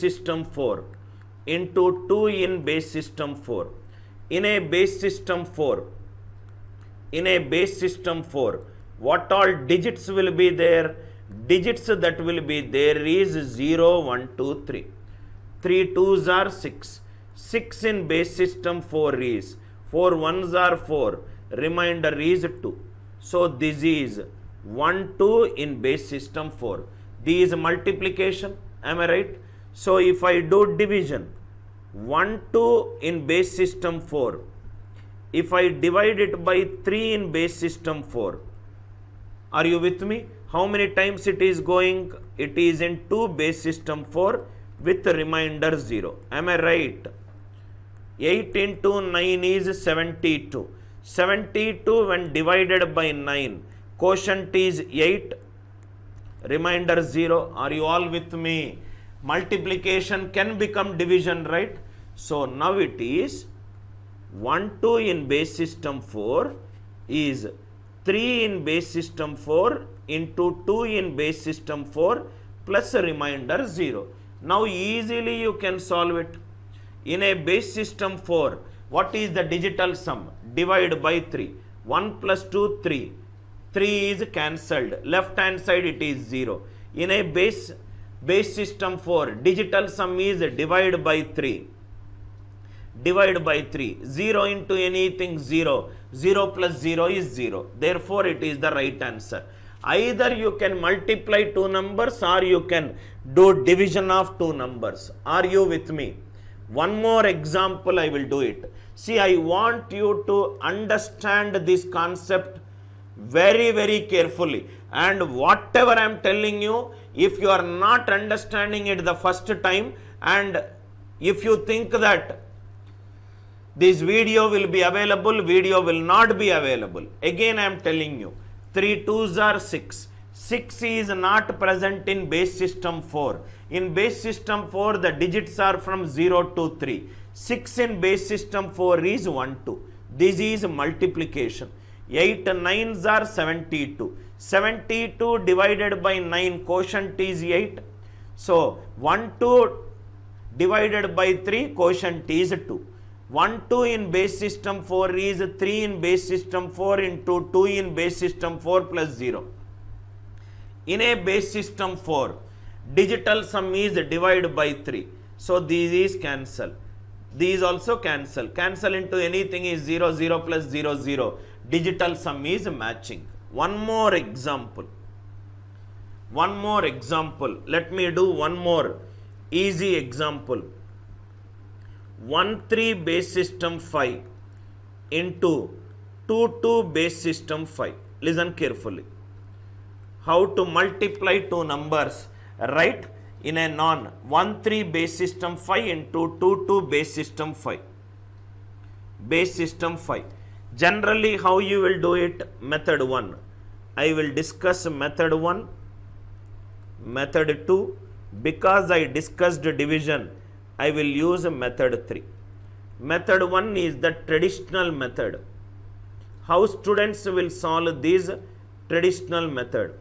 system 4 into 2 in base system 4. In a base system 4, what all digits will be there? Digits that will be there is 0, 1, 2, 3. 3 2s are 6. 6 in base system 4 is 4 1s are 4. Remainder is 2. So this is 1 2 in base system 4. This is multiplication. Am I right? So if I do division 1 2 in base system 4, if I divide it by 3 in base system 4, are you with me? How many times it is going? It is in 2 base system 4 with remainder 0. Am I right? 8 into 9 is 72. 72 when divided by 9, quotient is 8, remainder 0. Are you all with me? Multiplication can become division, right? So now it is 1 2 in base system 4 is 3 in base system 4 into 2 in base system 4 plus remainder 0. Now easily you can solve it. In a base system 4, what is the digital sum? Divide by 3. 1 plus 2, 3. 3 is cancelled. Left hand side it is 0. In a base system 4, digital sum is divide by 3. Divide by 3. 0 into anything 0. 0 plus 0 is 0. Therefore, it is the right answer. Either you can multiply two numbers or you can do division of two numbers. Are you with me? One more example I will do it. See, I want you to understand this concept very, very carefully. And whatever I am telling you, if you are not understanding it the first time, and if you think that this video will be available, video will not be available. Again I am telling you, 3 2s are 6. 6 is not present in base system 4. In base system 4, the digits are from 0 to 3. 6 in base system 4 is 1 2. This is multiplication. 8 9s are 72. 72 divided by 9, quotient is 8. So 1 2 divided by 3, quotient is 2. 1 2 in base system 4 is 3 in base system 4 into 2 in base system 4 plus 0. In a base system 4, digital sum is divide by 3. So these is cancel. These also cancel. Cancel into anything is 0, 0 plus 0, 0. Digital sum is matching. One more example. One more example. Let me do one more easy example. 1 3 base system 5 into 2 2 base system 5. Listen carefully. How to multiply two numbers, right? In a 1 3 base system 5 into 2 2 base system 5. Base system 5. Generally, how you will do it? Method 1. I will discuss method 1. Method 2. Because I discussed division, I will use method 3. Method 1 is the traditional method. How students will solve this traditional method?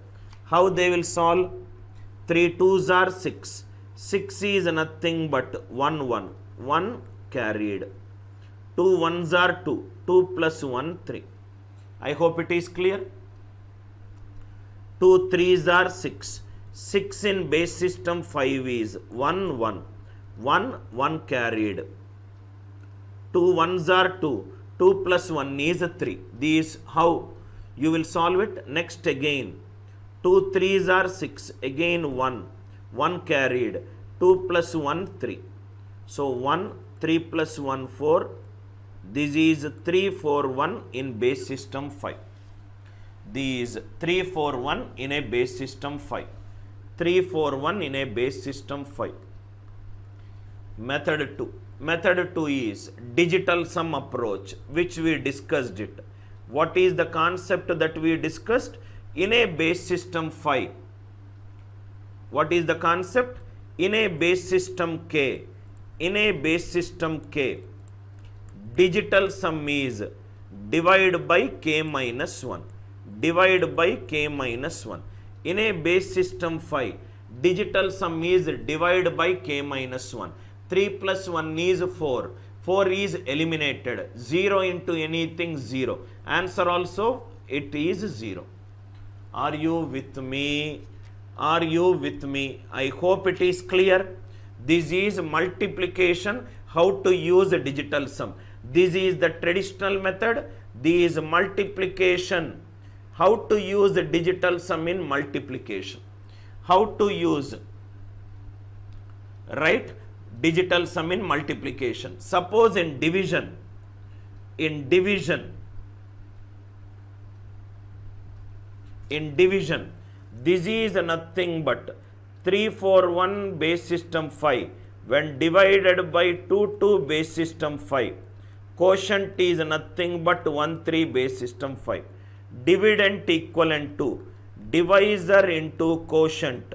How they will solve? 3 2s are 6. 6 is nothing but 1 1. 1 carried. 2 1s are 2. 2 plus 1 3. I hope it is clear. 2 3s are 6. 6 in base system 5 is 1 1. 1 1 carried. 2 1s are 2. 2 plus 1 is 3. This how you will solve it. Next again. 2 3s are 6. Again 1. 1 carried. 2 plus 1 3. So 1 3 plus 1 4. This is 3 4 1 in base system 5. This 3 4 1 in a base system 5. 3 4 1 in a base system 5. Method 2. Method 2 is digital sum approach, which we discussed it. What is the concept that we discussed? In a base system 5. What is the concept? In a base system K. In a base system K, digital sum is divide by K minus 1. Divide by K minus 1. In a base system 5, Digital sum is divide by k minus 1. 3 plus 1 is 4. 4 is eliminated. 0 into anything 0. Answer also it is 0. Are you with me? Are you with me? I hope it is clear. This is multiplication, how to use a digital sum. This is the traditional method. This is multiplication, how to use the digital sum in multiplication. How to use, right, digital sum in multiplication. Suppose in division, this is nothing but 341 base system 5 when divided by 22 base system 5. Quotient is nothing but 13 base system 5. Dividend equivalent to divisor into quotient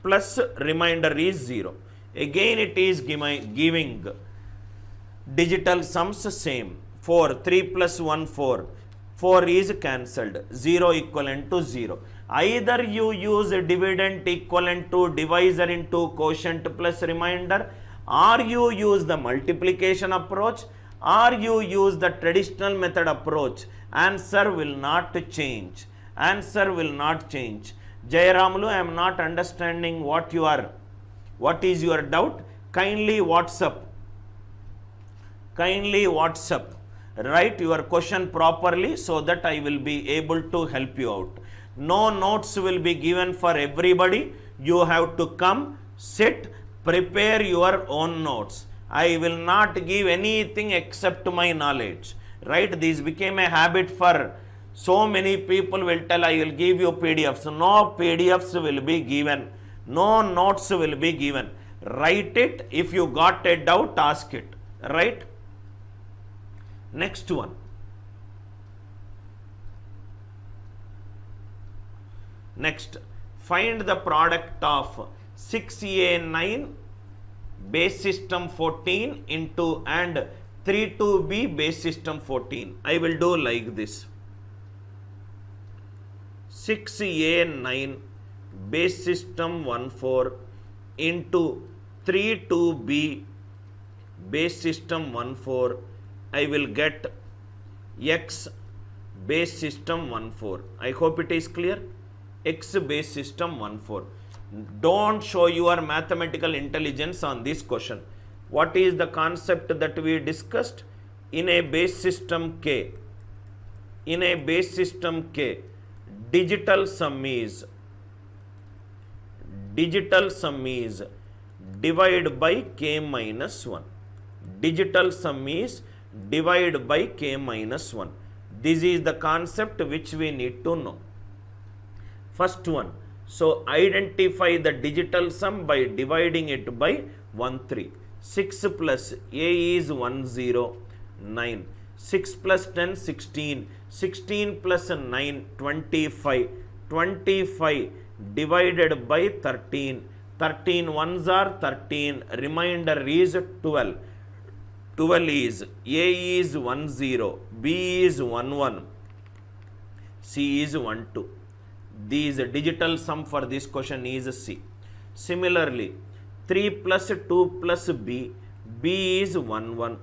plus remainder is 0. Again it is giving digital sums same. 4, 3 plus 1, 4. 4 is cancelled. 0 equivalent to 0. Either you use dividend equivalent to divisor into quotient plus remainder, or you use the multiplication approach, or you use the traditional method approach. Answer will not change. Answer will not change. Jayaramulu, I am not understanding what is your doubt. Kindly WhatsApp. Write your question properly so that I will be able to help you out. No notes will be given for everybody. You have to come, sit, prepare your own notes. I will not give anything except my knowledge. Right? This became a habit for so many people will tell I will give you PDFs. No PDFs will be given. No notes will be given. Write it. If you got a doubt, ask it. Right? Next one. Next, find the product of 6A9 base system 14 into and 32B base system 14. I will do like this. 6A9 base system 14 into 32B base system 14. I will get X base system 14. I hope it is clear. X base system 14. Don't show your mathematical intelligence on this question. What is the concept that we discussed? In a base system K, digital sum is divide by k minus 1. Digital sum is divide by k minus 1. This is the concept which we need to know. First one, so identify the digital sum by dividing it by 13. 6 plus A is 10, 9. 6 plus 10, 16. 16 plus 9, 25. 25 divided by 13. 13 ones are 13. Remainder is 12. 12 is A is 10, B is 11, C is 12. This digital sum for this question is C. Similarly, 3 plus 2 plus B, B is 11.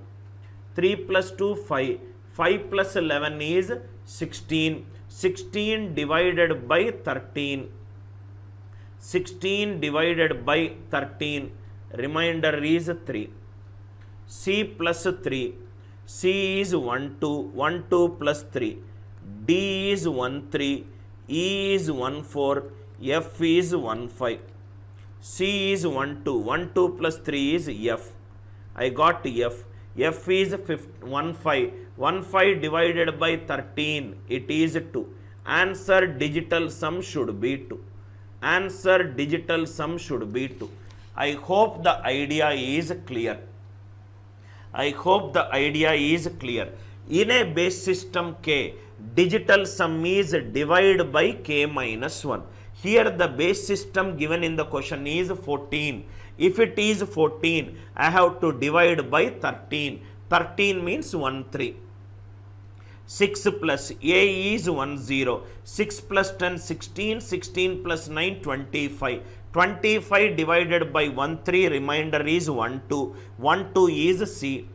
3 plus 2, 5. 5 plus 11 is 16. 16 divided by 13. 16 divided by 13. Remainder is 3. C plus 3. C is 1, 2. 1, 2 plus 3. D is 1, 3. E is 1, 4. F is 1, 5. C is 1, 2. 1, 2 plus 3 is F. I got F. F is 1, 5. 1, 5 divided by 13. It is 2. Answer digital sum should be 2. Answer digital sum should be 2. I hope the idea is clear. I hope the idea is clear. In a base system K, digital sum is divide by k minus 1. Here the base system given in the question is 14. If it is 14, I have to divide by 13. 13 means 13. 6 plus A is 1 0, 6 plus 10 16, 16 plus 9 25, 25 divided by 1 3, remainder is 1 2, 1 2 is C,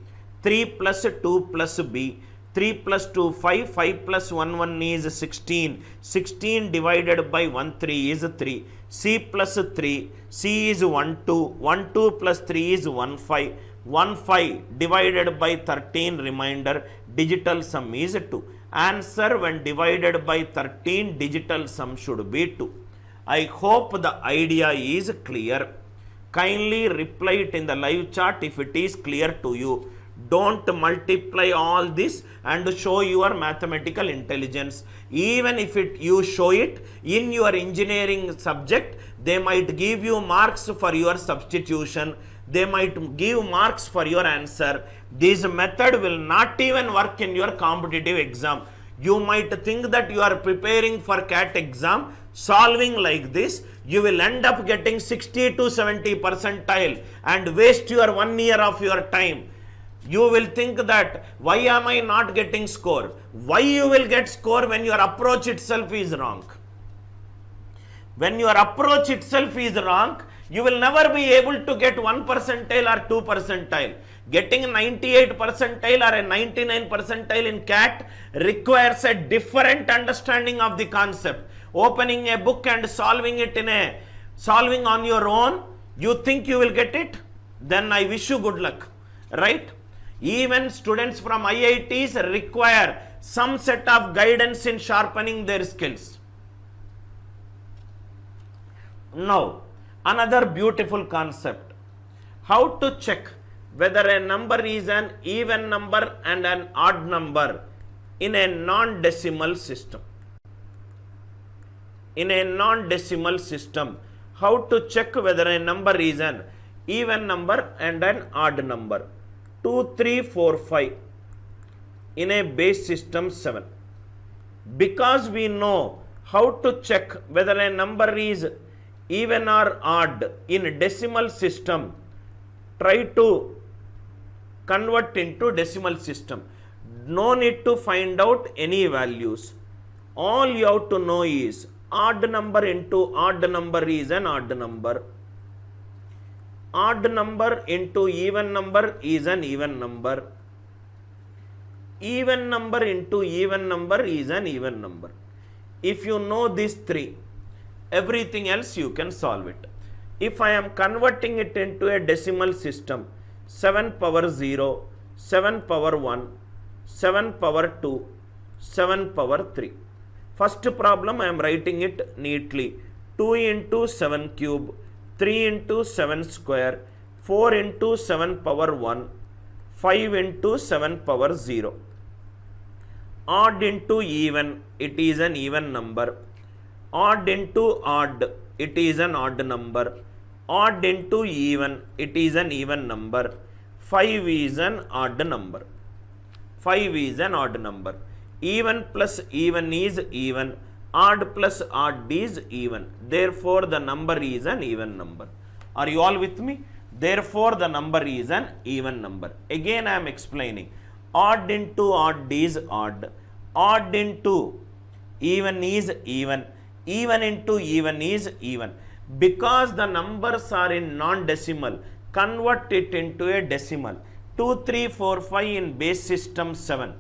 3 plus 2 plus B, 3 plus 2 5, 5 plus 1 1 is 16, 16 divided by 1 3 is 3, C plus 3, C is 1 2, 1 2 plus 3 is 1 5, 1 5 divided by 13, remainder, digital sum is 2. Answer when divided by 13, digital sum should be 2. I hope the idea is clear. Kindly reply it in the live chat if it is clear to you. Don't multiply all this and show your mathematical intelligence. Even if you show it in your engineering subject, they might give you marks for your substitution. They might give marks for your answer. This method will not even work in your competitive exam. You might think that you are preparing for CAT exam, solving like this, you will end up getting 60 to 70 percentile and waste your 1 year of your time. You will think that why am I not getting score? Why you will get score when your approach itself is wrong? When your approach itself is wrong, you will never be able to get 1 percentile or 2 percentile. Getting 98 percentile or a 99 percentile in CAT requires a different understanding of the concept. Opening a book and solving it solving on your own, you think you will get it? Then I wish you good luck, right? Even students from IITs require some set of guidance in sharpening their skills. Now, another beautiful concept. How to check whether a number is an even number and an odd number in a non-decimal system. In a non-decimal system, how to check whether a number is an even number and an odd number. 2, 3, 4, 5 in a base system 7. Because we know how to check whether a number is even or odd in decimal system, try to convert into decimal system. No need to find out any values. All you have to know is odd number into odd number is an odd number. Odd number into even number is an even number. Even number into even number is an even number. If you know these three, everything else you can solve it. If I am converting it into a decimal system, 7 power 0, 7 power 1, 7 power 2, 7 power 3. First problem I am writing it neatly. 2 into 7 cube, 3 into 7 square, 4 into 7 power 1, 5 into 7 power 0. Odd into even, it is an even number. Odd into odd, it is an odd number. Odd into even, it is an even number. 5 is an odd number. 5 is an odd number. Even plus even is even. Odd plus odd is even. Therefore, the number is an even number. Are you all with me? Therefore, the number is an even number. Again, I am explaining. Odd into odd is odd. Odd into even is even. Even into even is even. Because the numbers are in non-decimal, convert it into a decimal. 2, 3, 4, 5 in base system 7.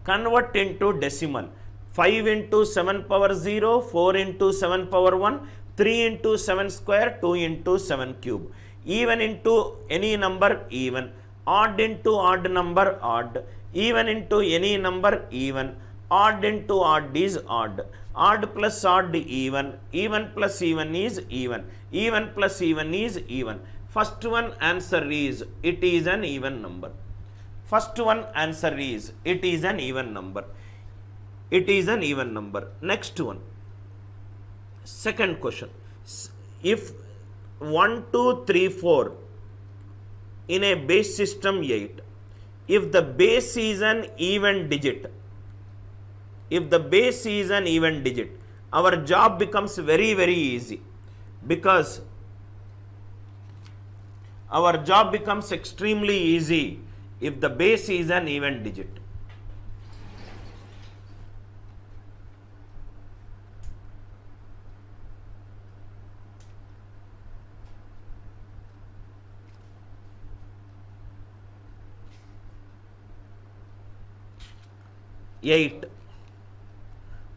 Convert into decimal. 5 into 7 power 0, 4 into 7 power 1, 3 into 7 square, 2 into 7 cube. Even into any number, even. Odd into odd number, odd. Even into any number, even. Odd into odd is odd. Odd plus odd even. Even plus even is even. Even plus even is even. First one answer is it is an even number. First one answer is it is an even number. It is an even number. Next one. Second question. If 1, 2, 3, 4 in a base system 8, if the base is an even digit, if the base is an even digit, our job becomes very, very easy, because our job becomes extremely easy if the base is an even digit. 8.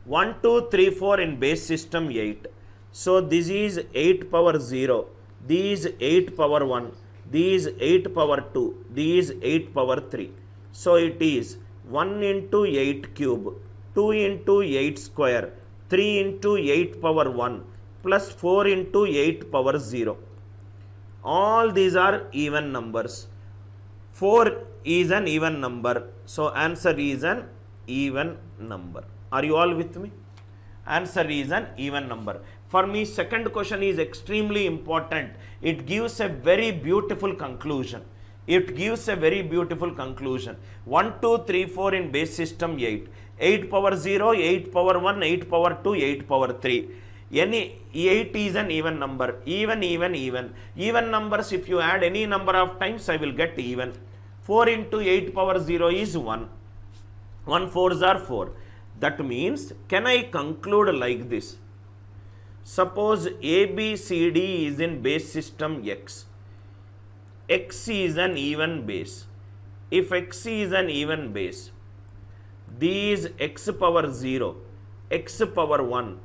1, 2, 3, 4 in base system 8. So this is 8 power 0, these 8 power 1, these 8 power 2, these 8 power 3. So it is 1 into 8 cube, 2 into 8 square, 3 into 8 power 1 plus 4 into 8 power 0. All these are even numbers. 4 is an even number. So answer is an even number. Are you all with me? Answer is an even number. For me, second question is extremely important. It gives a very beautiful conclusion. It gives a very beautiful conclusion. 1, 2, 3, 4 in base system 8. 8 power 0, 8 power 1, 8 power 2, 8 power 3. Any 8 is an even number. Even. Even numbers, if you add any number of times, I will get even. 4 into 8 power 0 is 1. 1 4s are 4. That means, can I conclude like this? Suppose ABCD is in base system X. X is an even base. If X is an even base, these X power 0, X power 1,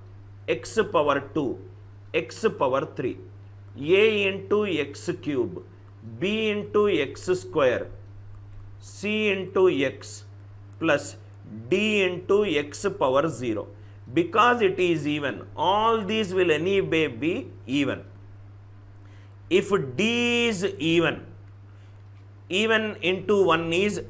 X power 2, X power 3, A into X cube, B into X square, C into X plus D into X power 0. Because it is even, all these will anyway be even. If D is even into 1 is,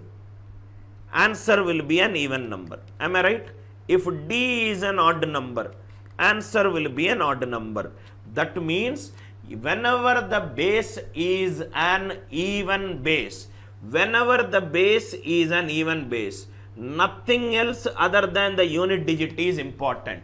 answer will be an even number. Am I right? If D is an odd number, answer will be an odd number. That means, whenever the base is an even base, nothing else other than the unit digit is important.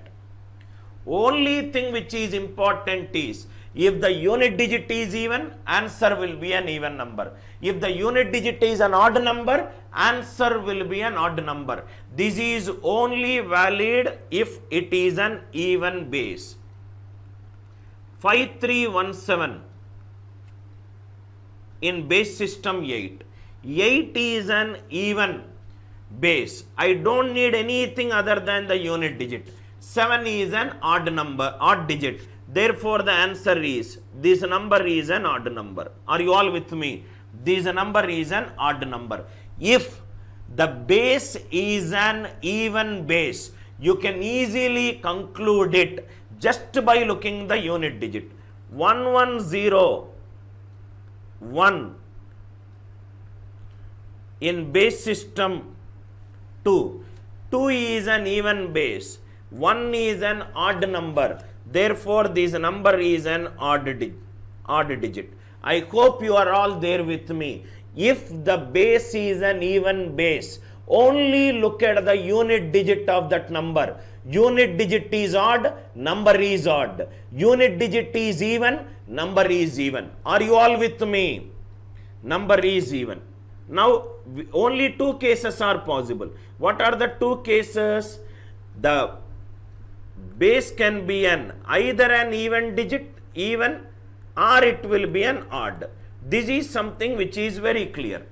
Only thing which is important is, if the unit digit is even, answer will be an even number. If the unit digit is an odd number, answer will be an odd number. This is only valid if it is an even base. 5317 in base system 8. 8 is an even base. I don't need anything other than the unit digit. 7 is an odd number, odd digit. Therefore, the answer is, this number is an odd number. Are you all with me? This number is an odd number. If the base is an even base, you can easily conclude it just by looking the unit digit. 1101 in base system 2. 2 is an even base. 1 is an odd number. Therefore, this number is an odd digit. I hope you are all there with me. If the base is an even base, only look at the unit digit of that number. Unit digit is odd, number is odd. Unit digit is even, number is even. Are you all with me? Number is even. Now, only two cases are possible. What are the two cases? The base can be either an even digit, even, or it will be an odd. This is something which is very clear.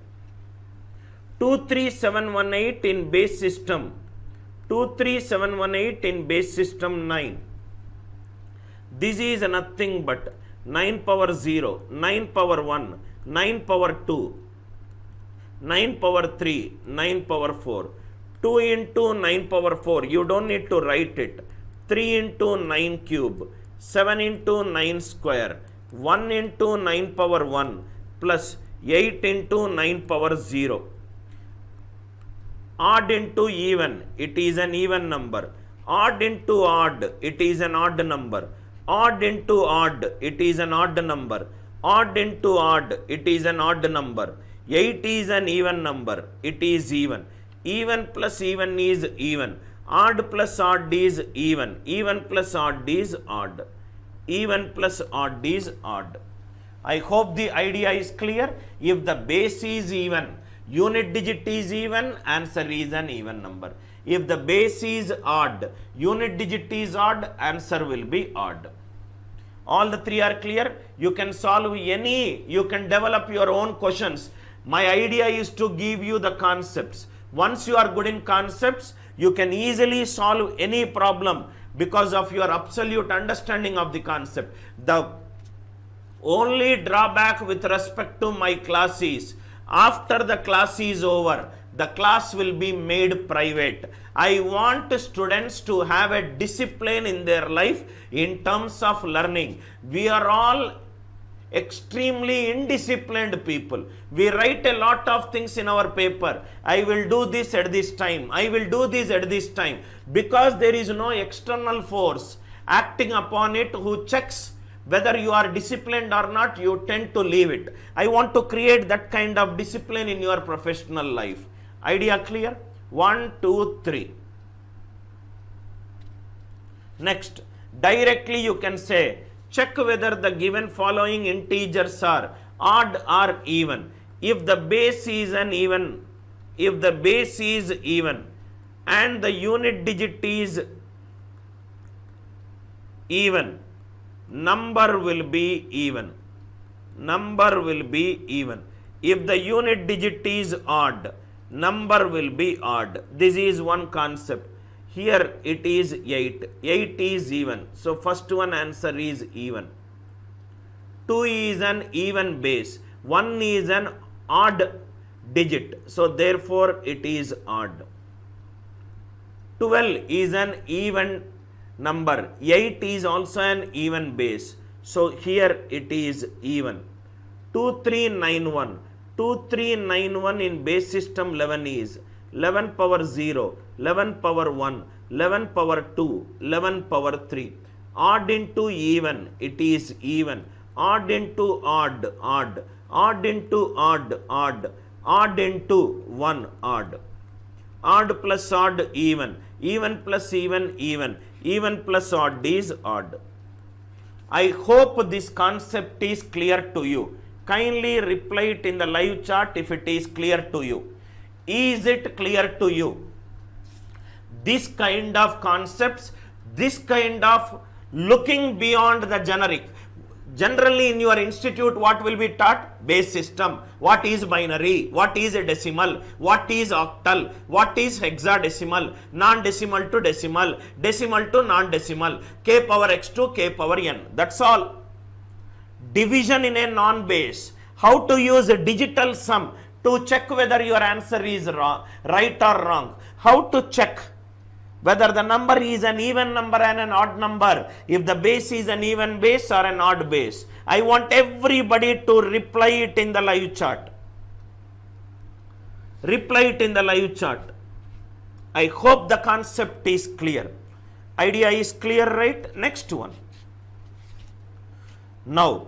23718 in base system. 23718 in base system 9. This is nothing but 9 power 0, 9 power 1, 9 power 2, 9 power 3, 9 power 4. 2 into 9 power 4, you don't need to write it. 3 into 9 cube, 7 into 9 square, 1 into 9 power 1 plus 8 into 9 power 0. Odd into even, it is an even number. Odd into odd, it is an odd number. Odd into odd, it is an odd number. Odd into odd, it is an odd number. 8 is an even number, it is even. Even plus even is even. Odd plus odd is even. Even plus odd is odd. Even plus odd is odd. I hope the idea is clear. If the base is even, unit digit is even, answer is an even number. If the base is odd, unit digit is odd, answer will be odd. All the three are clear. You can solve any, you can develop your own questions. My idea is to give you the concepts. Once you are good in concepts, You can easily solve any problem because of your absolute understanding of the concept. The only drawback with respect to my class is, after the class is over, the class will be made private. I want students to have a discipline in their life in terms of learning. We are all extremely indisciplined people. We write a lot of things in our paper. I will do this at this time. I will do this at this time. Because there is no external force acting upon it who checks whether you are disciplined or not, you tend to leave it. I want to create that kind of discipline in your professional life. Idea clear? 1, 2, 3. Next, directly you can say, check whether the given following integers are odd or even. If the base is an even, and the unit digit is even, number will be even. If the unit digit is odd, number will be odd. This is one concept. Here it is 8. 8 is even. So first one answer is even. 2 is an even base. 1 is an odd digit. So therefore it is odd. 12 is an even number. 8 is also an even base. So here it is even. 2391. 2391 in base system 11 is 11 power 0, 11 power 1, 11 power 2, 11 power 3. Odd into even, it is even. Odd into odd, odd. Odd into odd, odd. Odd into 1, odd. Odd plus odd, even. Even plus even, even. Even plus odd is odd. I hope this concept is clear to you. Kindly reply it in the live chat if it is clear to you. Is it clear to you? This kind of concepts, this kind of looking beyond the generic. Generally in your institute, what will be taught? Base system. What is binary? What is a decimal? What is octal? What is hexadecimal? Non-decimal to decimal. Decimal to non-decimal. K power x to k power n. That's all. Division in a non-base. How to use a digital sum to check whether your answer is wrong, right or wrong. How to check whether the number is an even number and an odd number, if the base is an even base or an odd base. I want everybody to reply it in the live chat. Reply it in the live chat. I hope the concept is clear. Idea is clear, right? Next one. Now,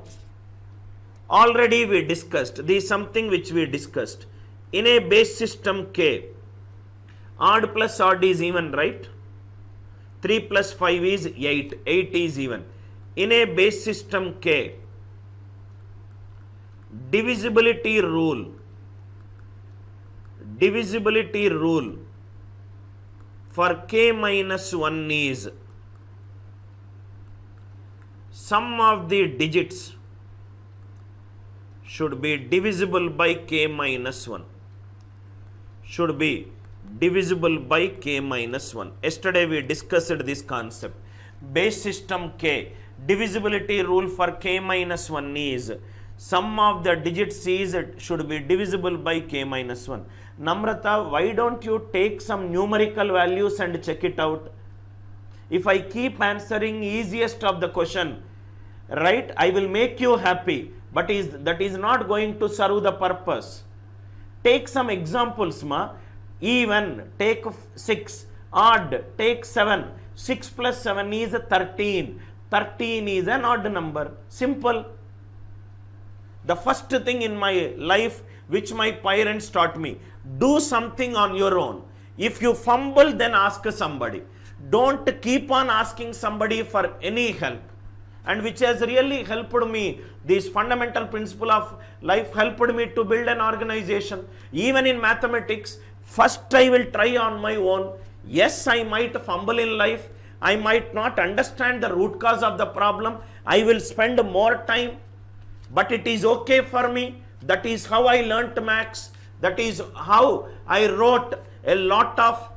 already we discussed, this is something which we discussed. In a base system K, odd plus odd is even, right? 3 plus 5 is 8. 8 is even. In a base system K, divisibility rule for K minus 1 is sum of the digits should be divisible by K minus 1. Should be divisible by K minus 1. Yesterday we discussed this concept. Base system K, divisibility rule for K minus 1 is sum of the digits is should be divisible by K minus 1. Namrata, why don't you take some numerical values and check it out? If I keep answering easiest of the question, right, I will make you happy, but that is not going to serve the purpose. Take some examples, ma. Even, take 6. Odd, take 7. 6 plus 7 is 13. 13 is an odd number. Simple. The first thing in my life which my parents taught me, do something on your own. If you fumble, then ask somebody. Don't keep on asking somebody for any help. And which has really helped me, this fundamental principle of life helped me to build an organization. Even in mathematics, first I will try on my own. Yes, I might fumble in life. I might not understand the root cause of the problem. I will spend more time, but it is okay for me. That is how I learnt maths. That is how I wrote a lot of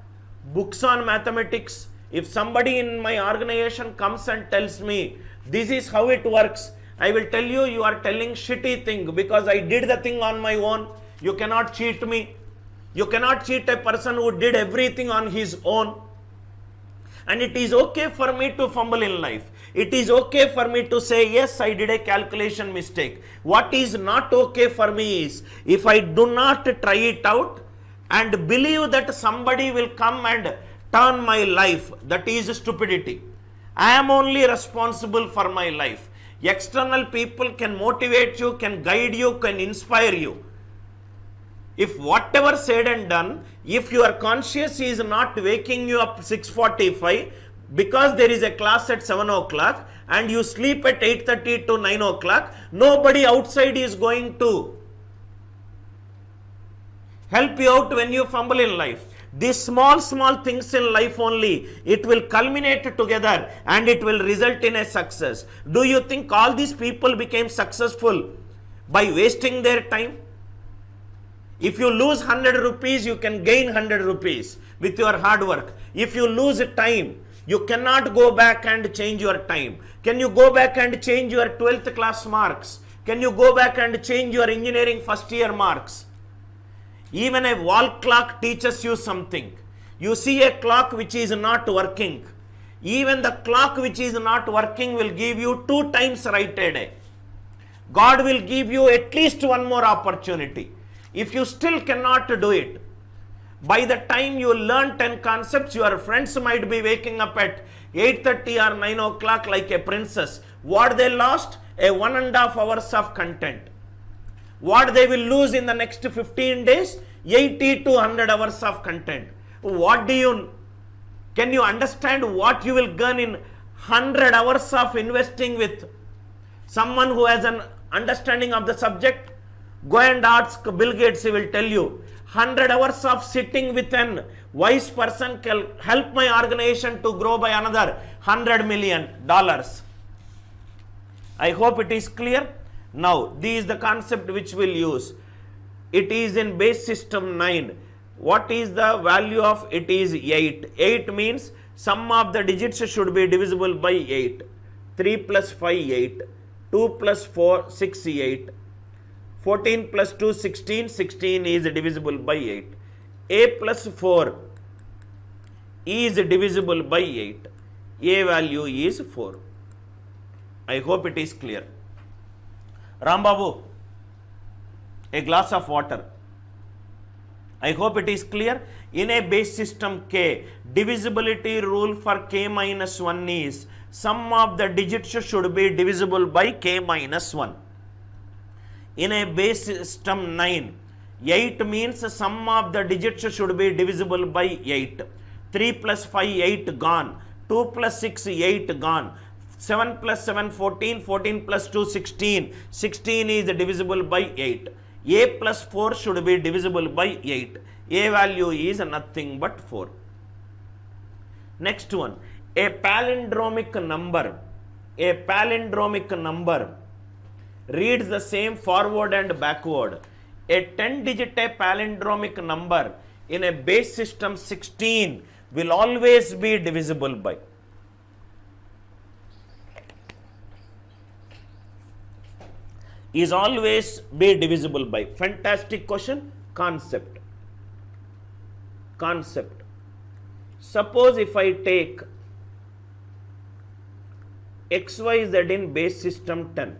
books on mathematics. If somebody in my organization comes and tells me, this is how it works, I will tell you, you are telling shitty thing because I did the thing on my own. You cannot cheat me. You cannot cheat a person who did everything on his own. And it is okay for me to fumble in life. It is okay for me to say, yes, I did a calculation mistake. What is not okay for me is, if I do not try it out and believe that somebody will come and turn my life, that is stupidity. I am only responsible for my life. External people can motivate you, can guide you, can inspire you. If whatever said and done, if your conscience is not waking you up 6:45 because there is a class at 7 o'clock and you sleep at 8:30 to 9 o'clock, nobody outside is going to help you out when you fumble in life. These small things in life only, it will culminate together and it will result in a success. Do you think all these people became successful by wasting their time? If you lose 100 rupees, you can gain 100 rupees with your hard work. If you lose time, you cannot go back and change your time. Can you go back and change your 12th class marks? Can you go back and change your engineering first year marks? Even a wall clock teaches you something. You see a clock which is not working. Even the clock which is not working will give you 2 times right a day. God will give you at least one more opportunity. If you still cannot do it, by the time you learn 10 concepts, your friends might be waking up at 8:30 or 9 o'clock like a princess. What they lost? A 1.5 hours of content. What they will lose in the next 15 days? 80 to 100 hours of content. Can you understand what you will gain in 100 hours of investing with someone who has an understanding of the subject? Go and ask Bill Gates, he will tell you. 100 hours of sitting with an wise person can help my organization to grow by another $100 million. I hope it is clear. Now, this is the concept which we'll use. It is in base system 9. What is the value of it? Is 8. 8 means sum of the digits should be divisible by 8. 3 plus 5, 8. 2 plus 4, 6, 8. 14 plus 2, 16. 16 is divisible by 8. A plus 4 is divisible by 8. A value is 4. I hope it is clear. Rambabu, a glass of water. I hope it is clear. In a base system K, divisibility rule for K minus 1 is sum of the digits should be divisible by K minus 1. In a base system 9, 8 means sum of the digits should be divisible by 8. 3 plus 5, 8 gone. 2 plus 6, 8 gone. 7 plus 7, 14, 14 plus 2, 16. 16 is divisible by 8. A plus 4 should be divisible by 8. A value is nothing but 4. Next one, a palindromic number. A palindromic number reads the same forward and backward. A 10-digit palindromic number in a base system 16 will always be divisible by. Is always be divisible by. Fantastic question. Concept. Suppose if I take XYZ in base system 10,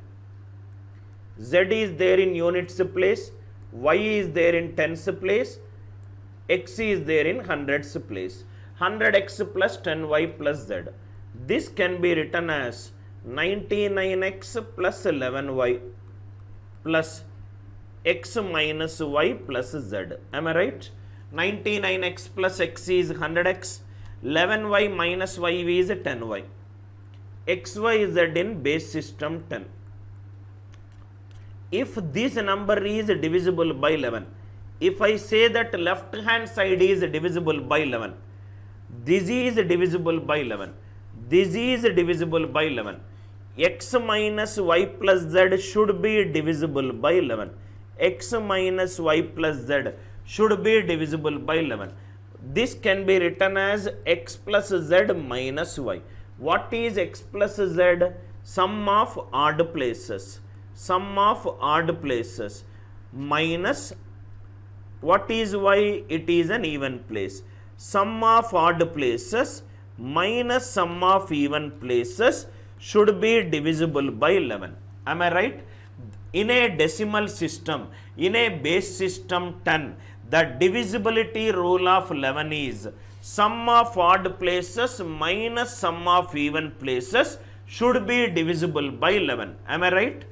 Z is there in units place, Y is there in tens place, X is there in hundreds place. 100x plus 10y plus Z. This can be written as 99x plus 11y plus x minus y plus z. Am I right? 99x plus x is 100x, 11y minus y is 10y. xy is in base system 10. If this number is divisible by 11, if I say that left hand side is divisible by 11, this is divisible by 11, this is divisible by 11, x minus y plus z should be divisible by 11. X minus y plus z should be divisible by 11. This can be written as x plus z minus y. What is x plus z? Sum of odd places. Sum of odd places minus what is y? It is an even place. Sum of odd places minus sum of even places should be divisible by 11. Am I right? In a decimal system, in a base system 10, the divisibility rule of 11 is sum of odd places minus sum of even places should be divisible by 11. Am I right?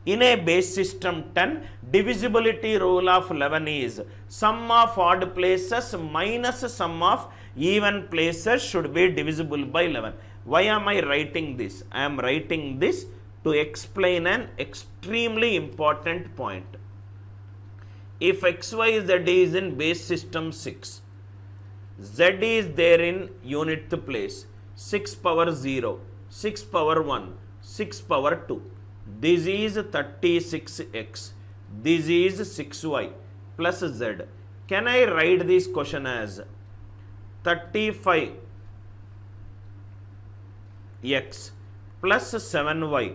In a base system 10, divisibility rule of 11 is sum of odd places minus sum of even places should be divisible by 11. Why am I writing this? I am writing this to explain an extremely important point. If xyz is in base system 6, z is there in unit place, 6 power 0, 6 power 1, 6 power 2. This is 36x. This is 6y plus z. Can I write this question as 35x plus 7y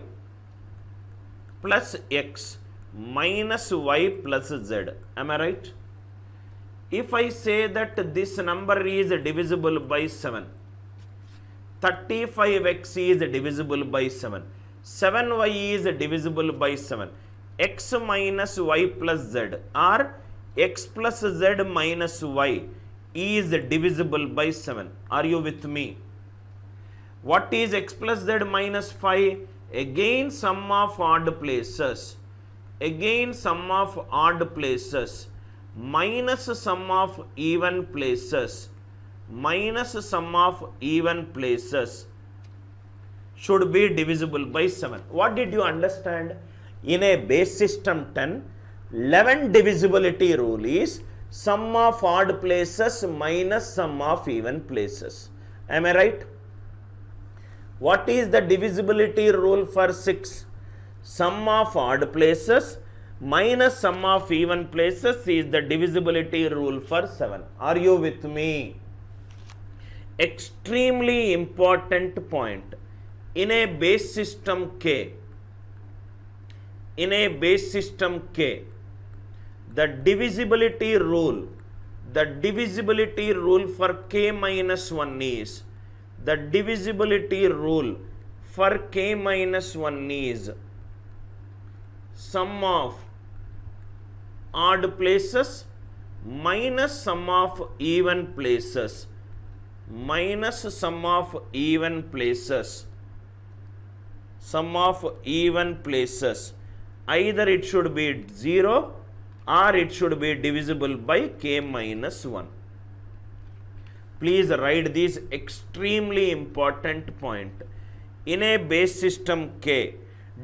plus x minus y plus z. Am I right? If I say that this number is divisible by 7, 35x is divisible by 7, 7y is divisible by 7, x minus y plus z or x plus z minus y is divisible by 7. Are you with me? What is x plus z minus 5? Again sum of odd places. Again sum of odd places minus sum of even places minus sum of even places should be divisible by 7. What did you understand? In a base system 10, 11 divisibility rule is sum of odd places minus sum of even places. Am I right? What is the divisibility rule for 6? Sum of odd places minus sum of even places is the divisibility rule for 7. Are you with me? Extremely important point. In a base system K, the divisibility rule for K minus 1 is, the divisibility rule for K minus 1 is sum of odd places minus sum of even places minus sum of even places. Sum of even places. Either it should be 0 or it should be divisible by K minus 1. Please write this extremely important point. In a base system K,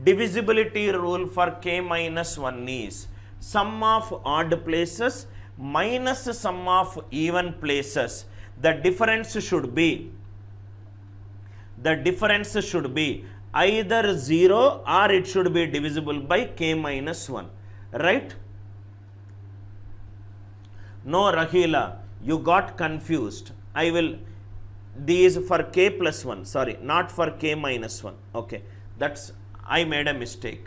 divisibility rule for K minus 1 is sum of odd places minus sum of even places. The difference should be either 0 or it should be divisible by K minus 1. Right? No, Rahila, you got confused. I will, these for K plus 1, sorry, not for K minus 1. Okay, that's, I made a mistake.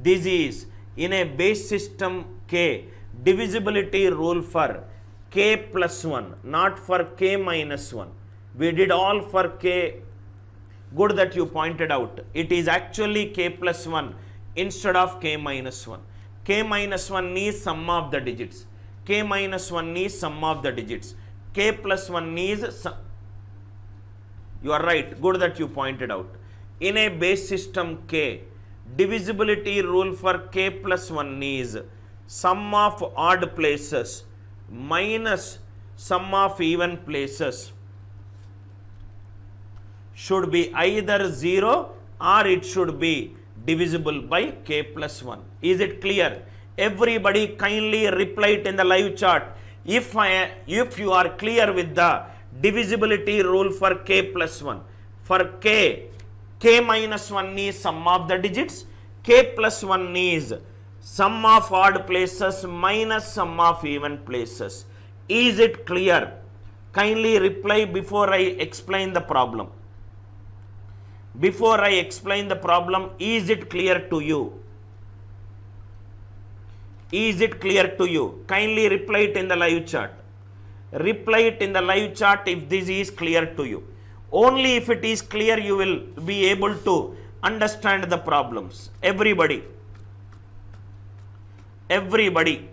This is in a base system K, divisibility rule for K plus 1, not for K minus 1. We did all for K. Good that you pointed out. It is actually K plus 1 instead of K minus 1. K minus 1 is sum of the digits. K minus 1 is sum of the digits. K plus 1 is sum. You are right. Good that you pointed out. In a base system K, divisibility rule for K plus 1 is sum of odd places minus sum of even places should be either 0 or it should be divisible by K plus 1. Is it clear? Everybody kindly reply it in the live chat if you are clear with the divisibility rule for K plus 1. For K minus 1 is sum of the digits, K plus 1 is sum of odd places minus sum of even places. Is it clear? Kindly reply before I explain the problem. Before I explain the problem, is it clear to you? Is it clear to you? Kindly reply it in the live chat. Reply it in the live chat if this is clear to you. Only if it is clear, you will be able to understand the problems. Everybody. Everybody.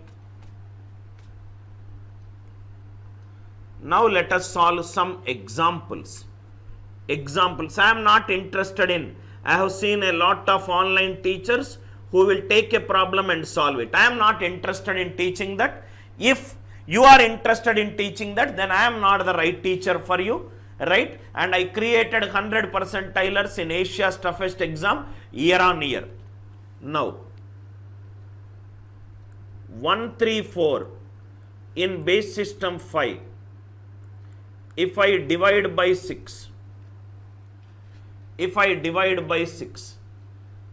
Now let us solve some examples. Examples. I am not interested in. I have seen a lot of online teachers who will take a problem and solve it. I am not interested in teaching that. If you are interested in teaching that, then I am not the right teacher for you, right? And I created 100 percentilers in Asia's toughest exam year on year. Now, 134 in base system 5. If I divide by 6,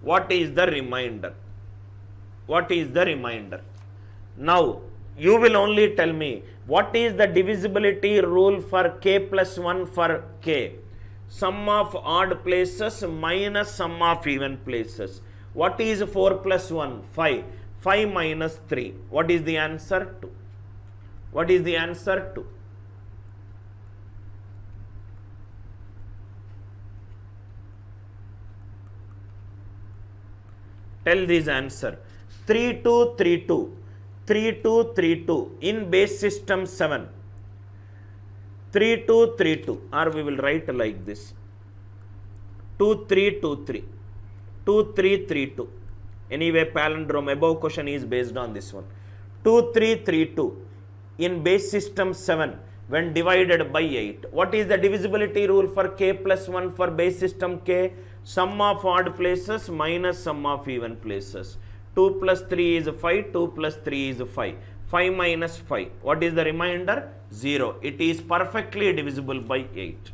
what is the remainder? What is the remainder? Now, you will only tell me what is the divisibility rule for k plus 1 for k. Sum of odd places minus sum of even places. What is 4 plus 1? 5. 5 minus 3. What is the answer? 2. What is the answer? 2. Tell this answer. 3232. 3232 in base system 7. 3232, or we will write like this. 2323. 2332. Anyway, palindrome above question is based on this one. 2332 in base system 7 when divided by 8. What is the divisibility rule for k plus 1 for base system k? Sum of odd places minus sum of even places. 2 plus 3 is 5, 2 plus 3 is 5. 5 minus 5. What is the remainder? 0. It is perfectly divisible by 8.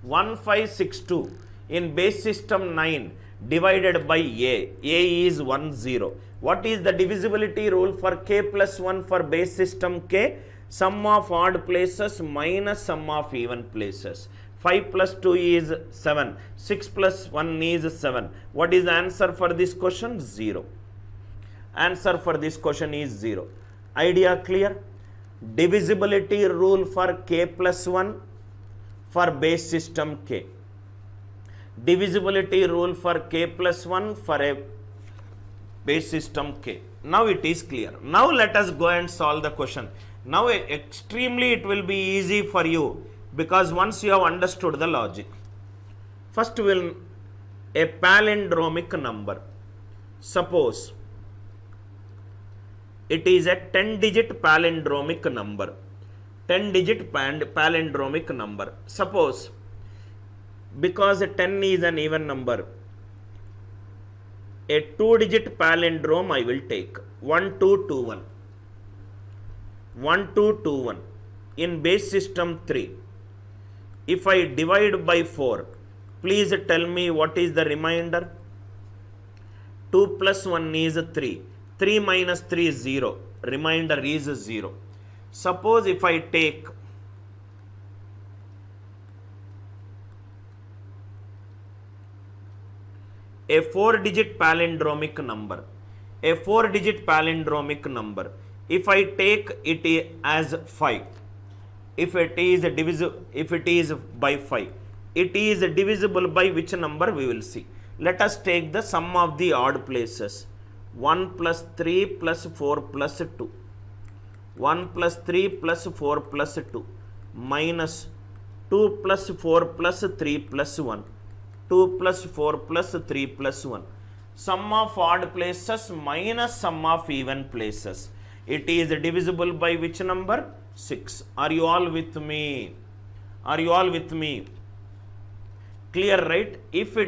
One 562 in base system 9 divided by A. A is 1 0. What is the divisibility rule for k plus 1 for base system k? Sum of odd places minus sum of even places. 5 plus 2 is 7. 6 plus 1 is 7. What is the answer for this question? 0. Answer for this question is 0. Idea clear? Divisibility rule for k plus 1 for base system k. Divisibility rule for k plus 1 for a base system k. Now it is clear. Now let us go and solve the question. Now extremely it will be easy for you because once you have understood the logic. First will a palindromic number. Suppose it is a 10-digit palindromic number. 10-digit palindromic number. Suppose because 10 is an even number, a 2-digit palindrome I will take. 1221. 1221 in base system 3. If I divide by 4, please tell me what is the remainder. 2 plus 1 is 3. 3 minus 3 is 0. Remainder is 0. Suppose if I take a 4-digit palindromic number, a 4-digit palindromic number, if I take it as 5, if it is by 5, it is divisible by which number we will see. Let us take the sum of the odd places. 1 plus 3 plus 4 plus 2. 1 plus 3 plus 4 plus 2 minus 2 plus 4 plus 3 plus 1. 2 plus 4 plus 3 plus 1. Sum of odd places minus sum of even places. It is divisible by which number? 6. Are you all with me? Are you all with me? Clear, right? If a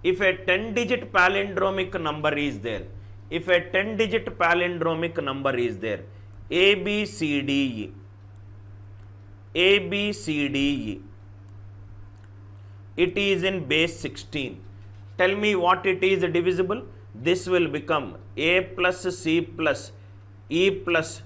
10-digit palindromic number is there, if a 10-digit palindromic number is there, A, B, C, D, E, A, B, C, D, E. It is in base 16. Tell me what it is divisible. This will become A plus C plus E plus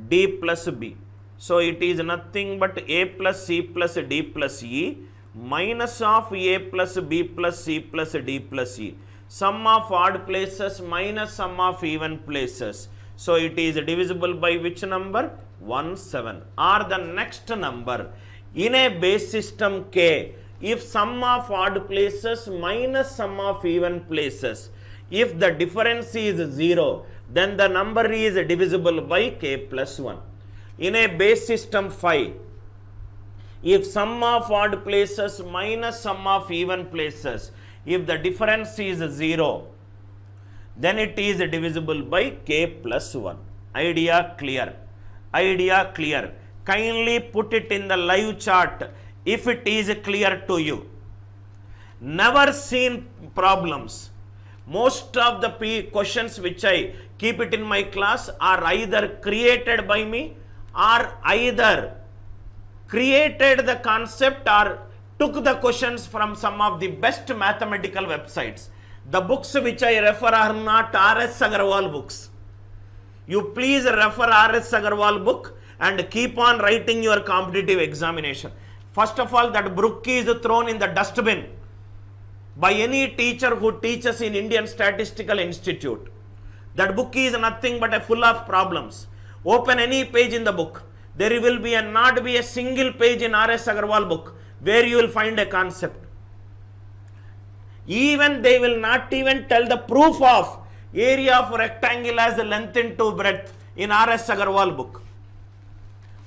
D plus B. So it is nothing but A plus C plus D plus E minus of A plus B plus C plus D plus E. Sum of odd places minus sum of even places. So it is divisible by which number? 1, 7. Or the next number. In a base system K, if sum of odd places minus sum of even places, if the difference is 0, then the number is divisible by K plus 1. In a base system 5, if sum of odd places minus sum of even places, if the difference is 0, then it is divisible by K plus 1. Idea clear? Idea clear. Kindly put it in the live chart if it is clear to you. Never seen problems. Most of the questions which I keep it in my class are either created by me or either created the concept or took the questions from some of the best mathematical websites. The books which I refer are not R.S. Agarwal books. You please refer R.S. Agarwal book and keep on writing your competitive examination. First of all, that book is thrown in the dustbin by any teacher who teaches in Indian Statistical Institute. That book is nothing but full of problems. Open any page in the book. There will be not be a single page in R.S. Agarwal book where you will find a concept. Even they will not even tell the proof of area of rectangle as the length into breadth in R.S. Agarwal book.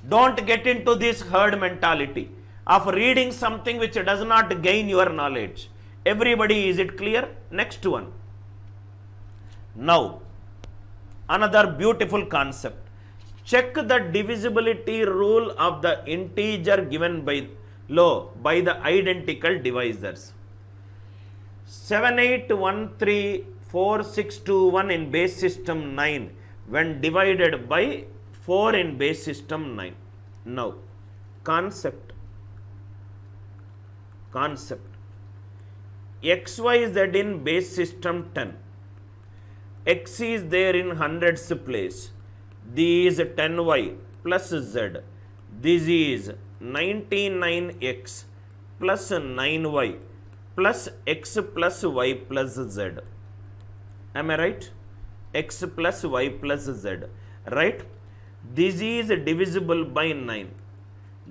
Don't get into this herd mentality of reading something which does not gain your knowledge. Everybody, is it clear? Next one. Now, another beautiful concept. Check the divisibility rule of the integer given below by the identical divisors. 78134621 in base system 9 when divided by 4 in base system 9. Now, concept. XYZ in base system 10. X is there in hundreds place. This is 10y plus z. This is 99x plus 9y plus x plus y plus z. Am I right? X plus y plus z. Right? This is divisible by 9.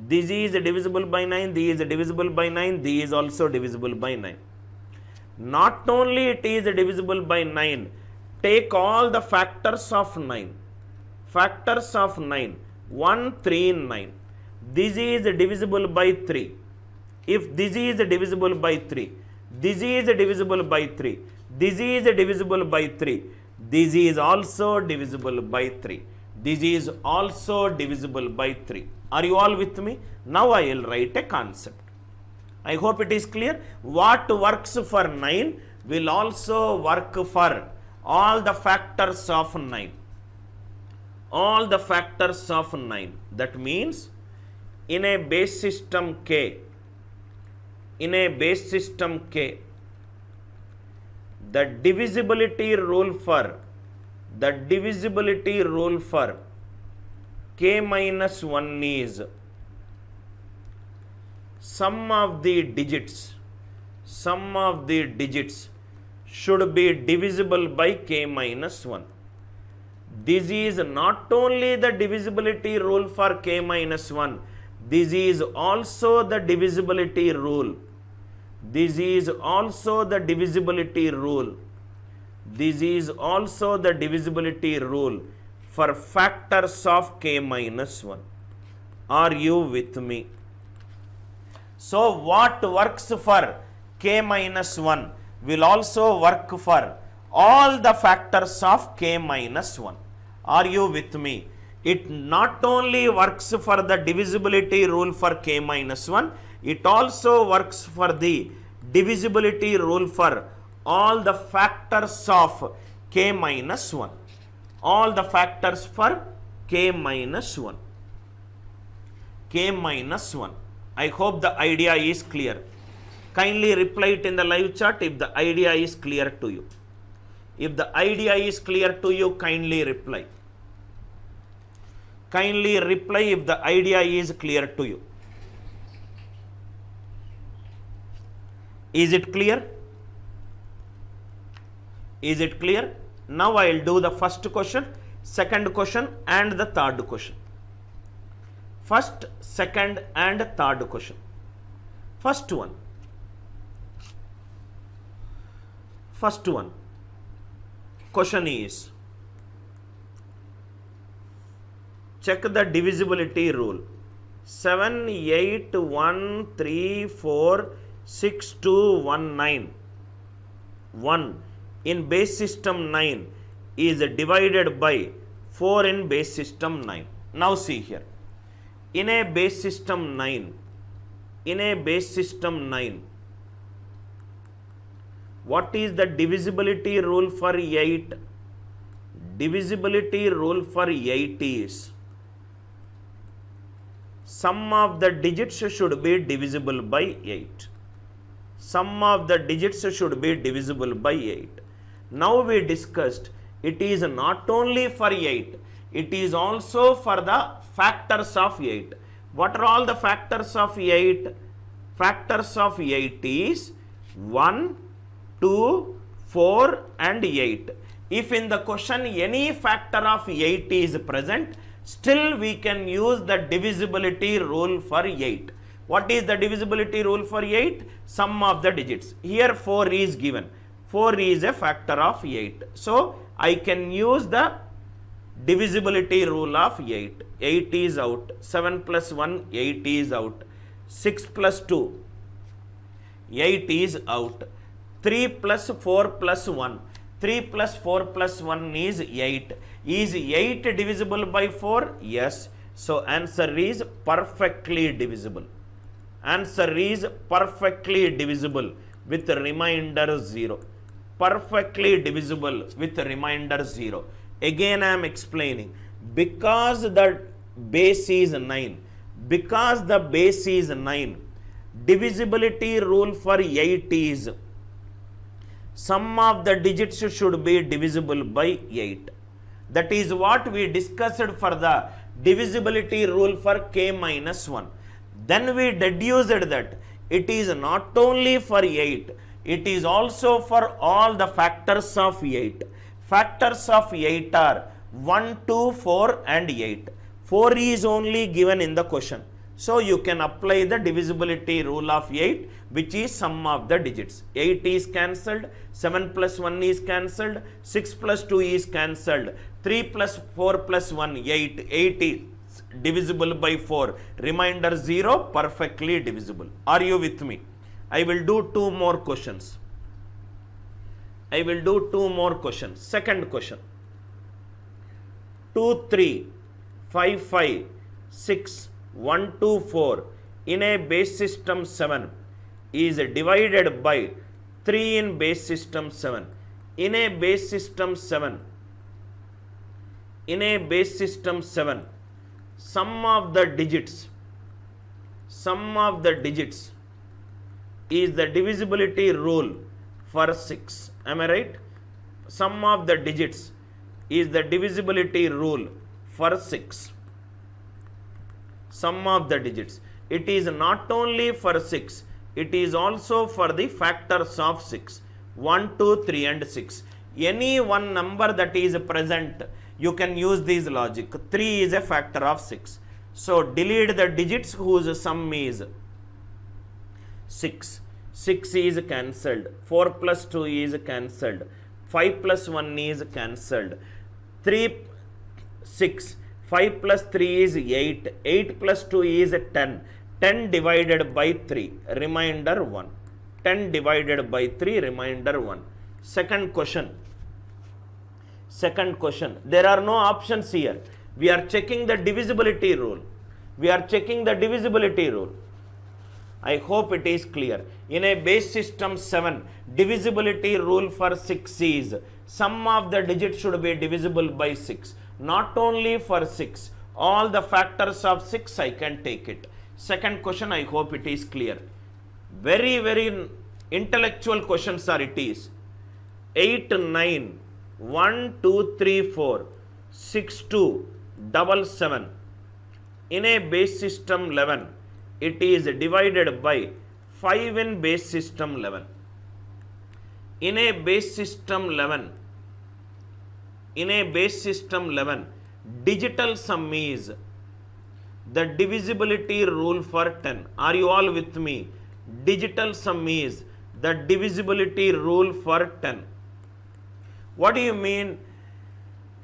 This is divisible by 9. This is divisible by 9. This is also divisible by 9. Not only it is divisible by 9. Take all the factors of 9. Factors of 9. 1, 3, 9. This is divisible by 3. If this is divisible by 3, this is divisible by 3, this is divisible by 3, this is also divisible by 3, this is also divisible by 3. Are you all with me? Now I will write a concept. I hope it is clear. What works for 9 will also work for all the factors of 9. All the factors of 9. That means in a base system K, the divisibility rule for K minus 1 is sum of the digits should be divisible by K minus 1. This is not only the divisibility rule for K minus 1, this is also the divisibility rule. This is also the divisibility rule. This is also the divisibility rule for factors of K minus 1. Are you with me? So what works for K minus 1 will also work for all the factors of K minus 1. Are you with me? It not only works for the divisibility rule for K minus 1, it also works for the divisibility rule for all the factors of K minus 1. All the factors for K minus 1. k minus 1. I hope the idea is clear. Kindly reply it in the live chat if the idea is clear to you. If the idea is clear to you, kindly reply. Kindly reply if the idea is clear to you. Is it clear? Is it clear? Now I will do the first question, second question and the third question. First, second and third question. First one. Question is, check the divisibility rule. 7, 8, 1, 3, 4, 6, 2, 1, 9. 1 in base system 9 is divided by 4 in base system 9. Now see here. In a base system 9, what is the divisibility rule for 8? Divisibility rule for 8 is sum of the digits should be divisible by 8. Sum of the digits should be divisible by 8. Now we discussed it is not only for 8, it is also for the factors of 8. What are all the factors of 8? Factors of 8 is 1, 2, 4 and 8. If in the question any factor of 8 is present, still we can use the divisibility rule for 8. What is the divisibility rule for 8? Sum of the digits. Here 4 is given. 4 is a factor of 8. So I can use the divisibility rule of 8. 8 is out. 7 plus 1, 8 is out. 6 plus 2, 8 is out. 3 plus 4 plus 1. 3 plus 4 plus 1 is 8. Is 8 divisible by 4? Yes. So answer is perfectly divisible. Answer is perfectly divisible with remainder 0. Perfectly divisible with remainder 0. Again I am explaining. Because the base is 9. Because the base is 9. Divisibility rule for 8 is sum of the digits should be divisible by 8. That is what we discussed for the divisibility rule for k minus 1. Then we deduced that it is not only for 8, it is also for all the factors of 8. Factors of 8 are 1, 2, 4 and 8. 4 is only given in the question. So you can apply the divisibility rule of 8, which is sum of the digits. 8 is cancelled, 7 plus 1 is cancelled, 6 plus 2 is cancelled, 3 plus 4 plus 1, 8. 8 is divisible by 4. Remainder 0, perfectly divisible. Are you with me? I will do 2 more questions. Second question. 2, 3, 5, 5, 6, 1, 2, 4 in a base system 7 is divided by 3 in base system 7. In a base system 7, sum of the digits is the divisibility rule for 6. Am I right? Sum of the digits is the divisibility rule for 6. Sum of the digits. It is not only for 6, it is also for the factors of 6. 1, 2, 3 and 6. Any one number that is present, you can use this logic. 3 is a factor of 6. So delete the digits whose sum is 6. 6 is cancelled. 4 plus 2 is cancelled. 5 plus 1 is cancelled. 3, 6. 5 plus 3 is 8. 8 plus 2 is 10. 10 divided by 3. Remainder 1. 10 divided by 3. Remainder 1. Second question. There are no options here. We are checking the divisibility rule. I hope it is clear. In a base system 7, divisibility rule for 6 is sum of the digits should be divisible by 6. Not only for 6, All the factors of 6 I can take it. Second question, I hope it is clear. Very, very intellectual questions are it is. 8, 9, 1, 2, 3, 4, 6, 2, 7, 7. In a base system 11, it is divided by 5 in base system 11. In a base system 11, digital sum is the divisibility rule for 10. Are you all with me? Digital sum is the divisibility rule for 10. What do you mean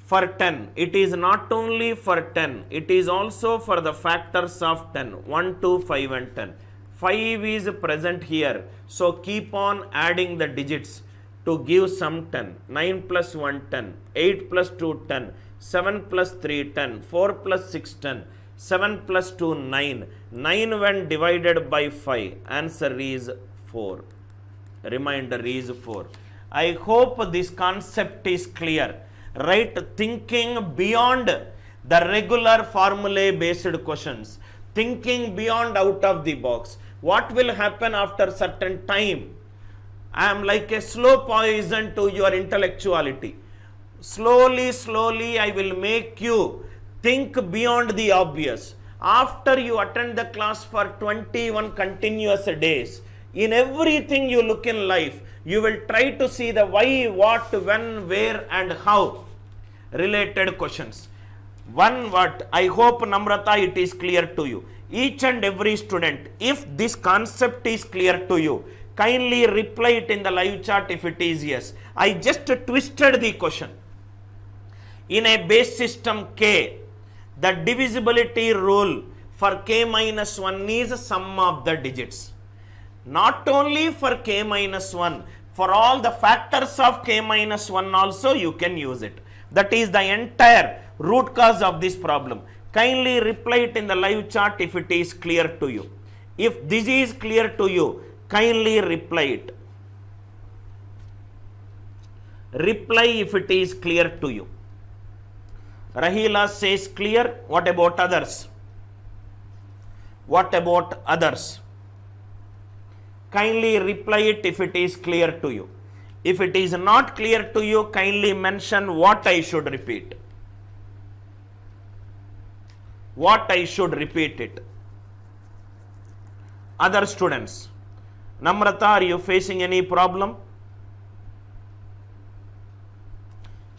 for 10? It is not only for 10, it is also for the factors of 10, 1, 2, 5 and 10. 5 is present here, so keep on adding the digits to give some 10. 9 plus 1, 10, 8 plus 2, 10, 7 plus 3, 10, 4 plus 6, 10, 7 plus 2, 9. 9 when divided by 5, answer is 4. Remainder is 4. I hope this concept is clear. Right? Thinking beyond the regular formulae based questions. Thinking beyond out of the box. What will happen after certain time? I am like a slow poison to your intellectuality. Slowly, slowly I will make you think beyond the obvious. After you attend the class for 21 continuous days, in everything you look in life, you will try to see the why, what, when, where and how related questions. One what, I hope Namrata it is clear to you. Each and every student, if this concept is clear to you, kindly reply it in the live chat if it is yes. I just twisted the question. In a base system K, the divisibility rule for K minus 1 is sum of the digits. Not only for K minus 1, for all the factors of K minus 1 also you can use it. That is the entire root cause of this problem. Kindly reply it in the live chat if it is clear to you. If this is clear to you, kindly reply it. Reply if it is clear to you. Rahila says clear. What about others? What about others? Kindly reply it if it is clear to you. If it is not clear to you, kindly mention what I should repeat. What I should repeat it. Other students. Namrata, are you facing any problem?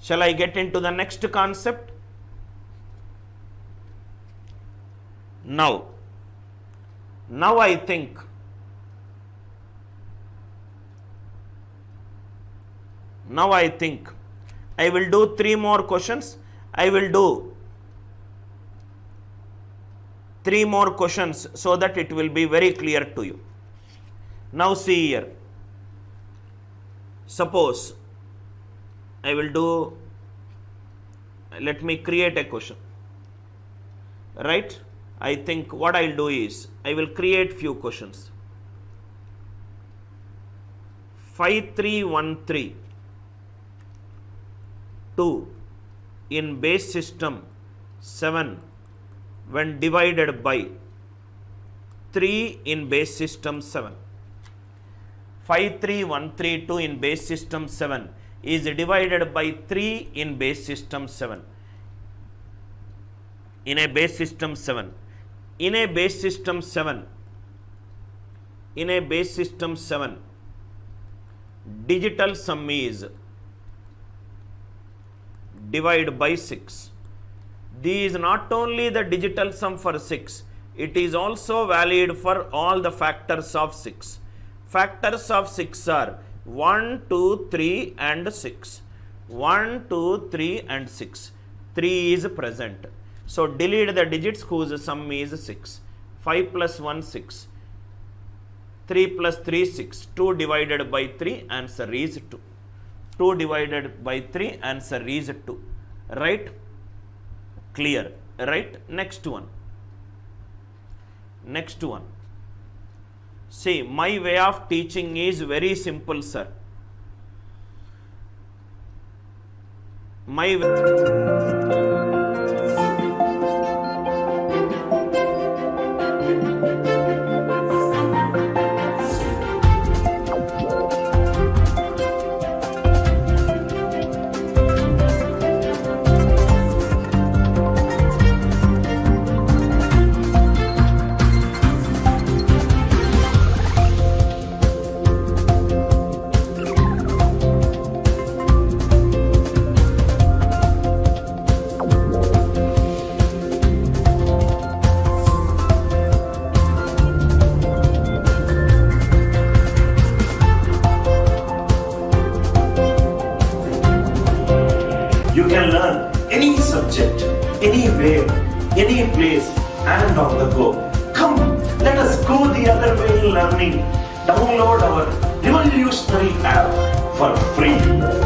Shall I get into the next concept? Now I think I will do 3 more questions. I will do 3 more questions so that it will be very clear to you. Now see here. Suppose I will do, let me create a question. Right? I think what I'll do is, I will create few questions. 5313 2 in base system 7 when divided by 3 in base system 7. 53132 in base system 7 is divided by 3 in base system 7. In a base system 7. In a base system 7. In a base system 7. Digital sum is divide by 6. This is not only the digital sum for 6, it is also valid for all the factors of 6. Factors of 6 are 1, 2, 3 and 6. 1, 2, 3 and 6. 3 is present. So delete the digits whose sum is 6. 5 plus 1, 6. 3 plus 3, 6. 2 divided by 3, answer is 2. 2 divided by 3, answer is 2. Right? Clear. Right? Next one. Next one. See, my way of teaching is very simple, sir. My way. the globe. Come, let us go the other way learning. Download our revolutionary app for free.